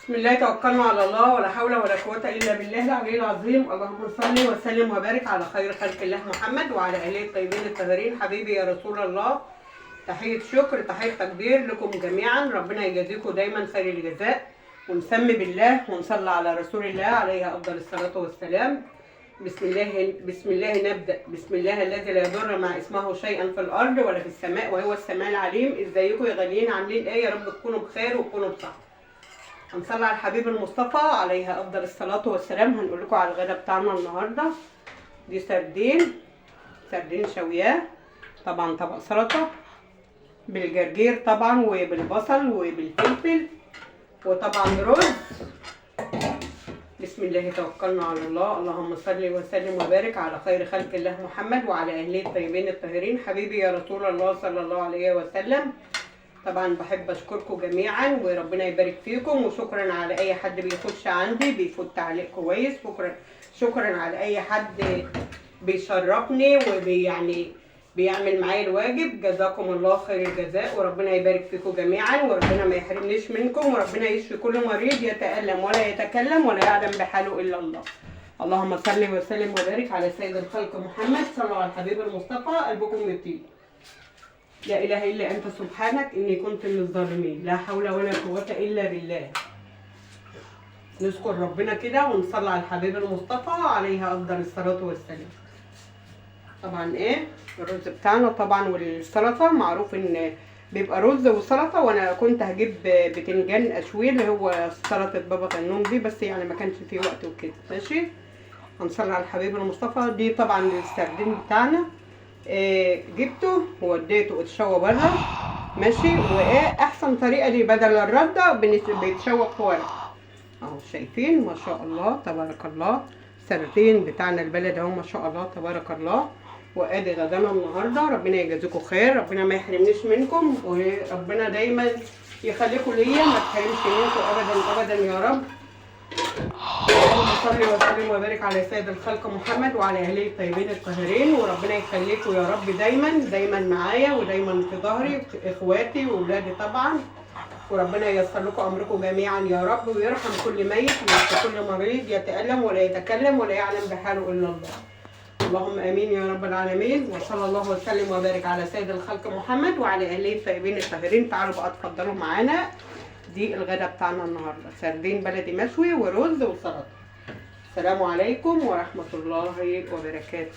بسم الله توكلنا على الله ولا حول ولا قوة إلا بالله العلي العظيم. اللهم صل وسلم وبارك على خير خلق الله محمد وعلى آله الطيبين الطاهرين. حبيبي يا رسول الله، تحية شكر تحية تقدير لكم جميعا. ربنا يجازيكم دايما خير الجزاء، ونسمي بالله ونصلي على رسول الله عليه أفضل الصلاة والسلام. بسم الله نبدأ. بسم الله الذي لا يضر مع اسمه شيئا في الأرض ولا في السماء وهو السميع العليم. ازيكم يا غاليين، عاملين ايه؟ يا رب تكونوا بخير وتكونوا بصحة. هنصلي على الحبيب المصطفى عليه افضل الصلاه والسلام. هنقول لكم على الغدا بتاعنا النهارده. دي سردين شوياه، طبعا طبق سلطه بالجرجير طبعا وبالبصل وبالفلفل، وطبعا رز. بسم الله توكلنا على الله. اللهم صل وسلم وبارك على خير خلق الله محمد وعلى اهله الطيبين الطاهرين. حبيبي يا رسول الله صلى الله عليه وسلم. طبعا بحب اشكركم جميعا وربنا يبارك فيكم، وشكرا على اي حد بيخش عندي بيفوت تعليق كويس. شكرا على اي حد بيشرفني بيعمل معايا الواجب. جزاكم الله خير الجزاء، وربنا يبارك فيكم جميعا، وربنا ما يحرمنيش منكم، وربنا يشفي كل مريض يتألم ولا يتكلم ولا يعلم بحاله الا الله. اللهم صل وسلم وبارك على سيد الخلق محمد. صلوا على الحبيب المصطفى قلبكم يطيب. لا اله الا انت سبحانك اني كنت من الظالمين. لا حول ولا قوه الا بالله. نذكر ربنا كده ونصلي على الحبيب المصطفى عليه افضل الصلاه والسلام. طبعا الرز بتاعنا طبعا والسلطه، معروف ان بيبقى رز وسلطه، وانا كنت هجيب بتنجان اشويه اللي هو سلطه بابا غنوم دي، بس ما كانش فيه وقت وكده. ماشي، هنصلي على الحبيب المصطفى. دي طبعا السردين بتاعنا، جبته ووديته اتشوى بره. ماشي، احسن طريقه دي بدل الرده بيتشوى في ورق اهو. شايفين ما شاء الله تبارك الله، السردين بتاعنا البلد اهو ما شاء الله تبارك الله. وادي غدانا النهارده. ربنا يجازيكم خير، ربنا ما يحرمنيش منكم، وربنا دايما يخليكم ليا، ما تحرمش منكم ابدا ابدا يا رب. اللهم صل وسلم وبارك على سيد الخلق محمد وعلى اهله الطيبين الطاهرين. وربنا يخليكم يا رب دايما معايا ودايما في ظهري، اخواتي واولادي طبعا. وربنا ييسر لكم امركم جميعا يا رب، ويرحم كل ميت ويشفي كل مريض يتألم ولا يتكلم ولا يعلم بحاله الا الله. اللهم امين يا رب العالمين. وصلى الله وسلم وبارك على سيد الخلق محمد وعلى اهله الطيبين الطاهرين. تعالوا بقى اتفضلوا معانا. دي الغدا بتاعنا النهارده، سردين بلدي مشوي ورز وسلطه. السلام عليكم ورحمه الله وبركاته.